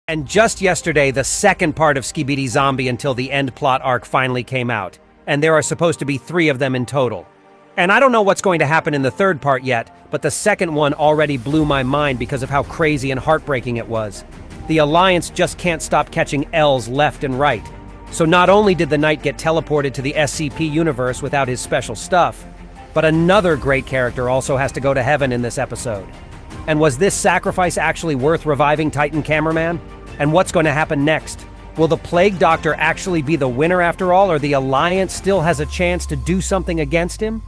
And just yesterday, the second part of Skibidi Zombie Until the End plot arc finally came out, and there are supposed to be 3 of them in total. And I don't know what's going to happen in the third part yet, but the second one already blew my mind because of how crazy and heartbreaking it was. The Alliance just can't stop catching L's left and right. So not only did the Knight get teleported to the SCP universe without his special stuff, but another great character also has to go to heaven in this episode. And was this sacrifice actually worth reviving Titan Cameraman? And what's going to happen next? Will the Plague Doctor actually be the winner after all, or the Alliance still has a chance to do something against him?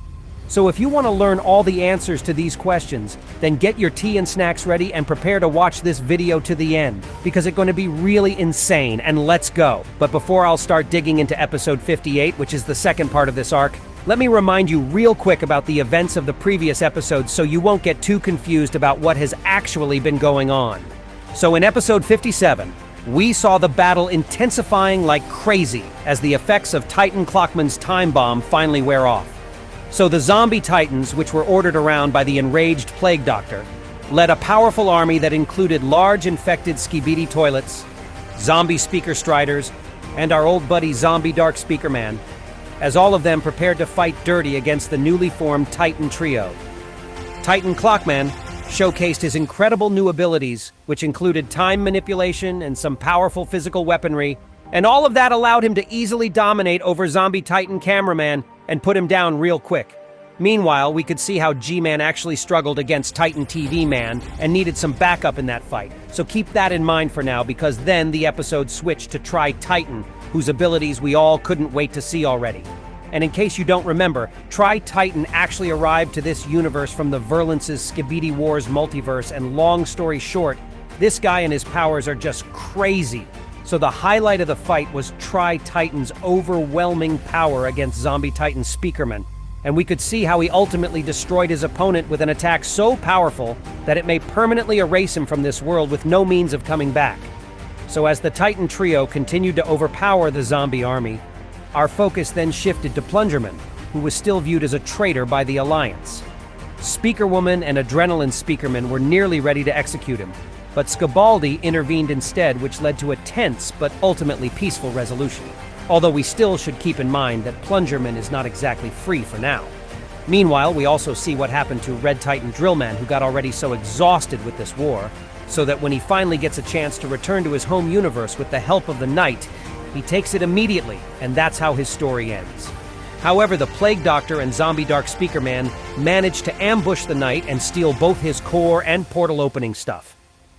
So if you want to learn all the answers to these questions, then get your tea and snacks ready and prepare to watch this video to the end, because it's going to be really insane, and let's go. But before I'll start digging into episode 58, which is the second part of this arc, let me remind you real quick about the events of the previous episodes so you won't get too confused about what has actually been going on. So in episode 57, we saw the battle intensifying like crazy as the effects of Titan Clockman's time bomb finally wear off. So the zombie titans, which were ordered around by the enraged Plague Doctor, led a powerful army that included large infected Skibidi toilets, zombie speaker striders, and our old buddy Zombie Dark Speaker Man, as all of them prepared to fight dirty against the newly formed Titan trio. Titan Clockman showcased his incredible new abilities, which included time manipulation and some powerful physical weaponry, and all of that allowed him to easily dominate over Zombie Titan Cameraman and put him down real quick. Meanwhile, we could see how G-Man actually struggled against Titan TV Man and needed some backup in that fight, so keep that in mind for now, because then the episode switched to Tri-Titan, whose abilities we all couldn't wait to see already. And in case you don't remember, Tri-Titan actually arrived to this universe from the Verlance's Skibidi Wars multiverse, and long story short, this guy and his powers are just crazy. So the highlight of the fight was Tri-Titan's overwhelming power against Zombie Titan Speakerman, and we could see how he ultimately destroyed his opponent with an attack so powerful that it may permanently erase him from this world with no means of coming back. So as the Titan trio continued to overpower the zombie army, our focus then shifted to Plungerman, who was still viewed as a traitor by the Alliance. Speaker Woman and Adrenaline Speakerman were nearly ready to execute him, but Scabaldi intervened instead, which led to a tense but ultimately peaceful resolution. Although we still should keep in mind that Plungerman is not exactly free for now. Meanwhile, we also see what happened to Red Titan Drillman, who got already so exhausted with this war, so that when he finally gets a chance to return to his home universe with the help of the Knight, he takes it immediately, and that's how his story ends. However, the Plague Doctor and Zombie Dark Speaker Man manage to ambush the Knight and steal both his core and portal opening stuff.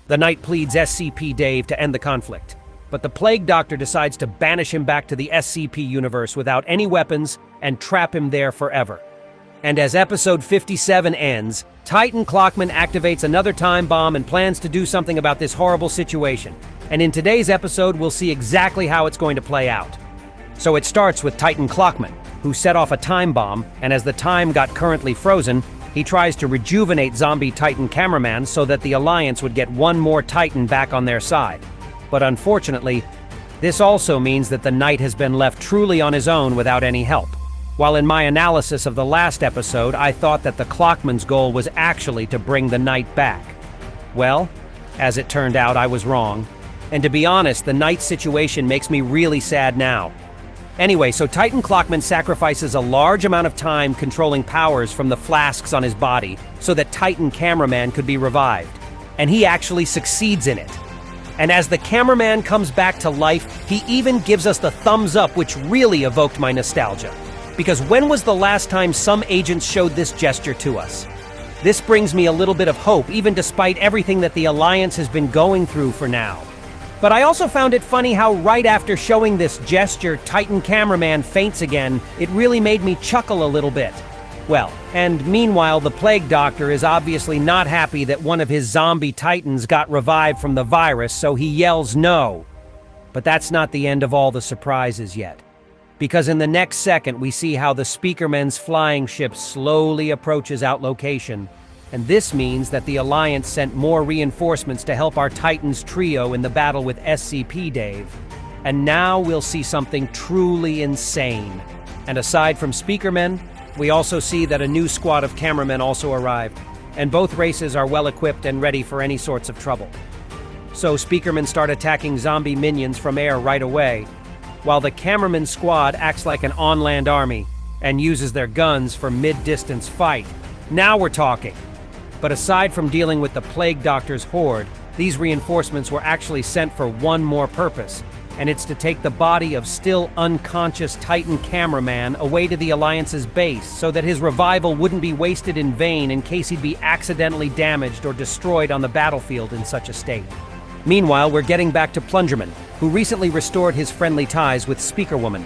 The Knight pleads SCP Dave to end the conflict, but the Plague Doctor decides to banish him back to the SCP universe without any weapons and trap him there forever. And as episode 57 ends, Titan Clockman activates another time bomb and plans to do something about this horrible situation. And in today's episode, we'll see exactly how it's going to play out. So it starts with Titan Clockman, who set off a time bomb, and as the time got currently frozen, he tries to rejuvenate Zombie Titan Cameraman so that the Alliance would get one more Titan back on their side. But unfortunately, this also means that the Knight has been left truly on his own without any help. While in my analysis of the last episode, I thought that the Clockman's goal was actually to bring the Knight back. Well, as it turned out, I was wrong. And to be honest, the Knight's situation makes me really sad now. Anyway, so Titan Clockman sacrifices a large amount of time controlling powers from the flasks on his body so that Titan Cameraman could be revived. And he actually succeeds in it. And as the cameraman comes back to life, he even gives us the thumbs up, which really evoked my nostalgia. Because when was the last time some agents showed this gesture to us? This brings me a little bit of hope, even despite everything that the Alliance has been going through for now. But I also found it funny how right after showing this gesture, Titan Cameraman faints again. It really made me chuckle a little bit. Well, and meanwhile, the Plague Doctor is obviously not happy that one of his zombie titans got revived from the virus, so he yells no. But that's not the end of all the surprises yet. Because in the next second, we see how the Speakerman's flying ship slowly approaches out location. And this means that the Alliance sent more reinforcements to help our Titans trio in the battle with SCP Dave. And now we'll see something truly insane. And aside from Speakermen, we also see that a new squad of cameramen also arrived, and both races are well equipped and ready for any sorts of trouble. So Speakerman start attacking zombie minions from air right away, while the cameraman squad acts like an on-land army and uses their guns for mid-distance fight. Now we're talking. But aside from dealing with the Plague Doctor's horde, these reinforcements were actually sent for one more purpose, and it's to take the body of still unconscious Titan cameraman away to the Alliance's base so that his revival wouldn't be wasted in vain in case he'd be accidentally damaged or destroyed on the battlefield in such a state. Meanwhile, we're getting back to Plungerman, who recently restored his friendly ties with Speakerwoman.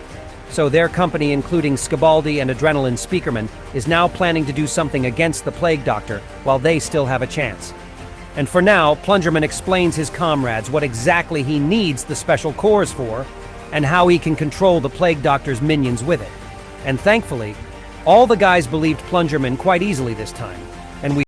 So their company, including Scabaldi and Adrenaline Speakerman, is now planning to do something against the Plague Doctor while they still have a chance. And for now, Plungerman explains his comrades what exactly he needs the Special Corps for, and how he can control the Plague Doctor's minions with it. And thankfully, all the guys believed Plungerman quite easily this time, and we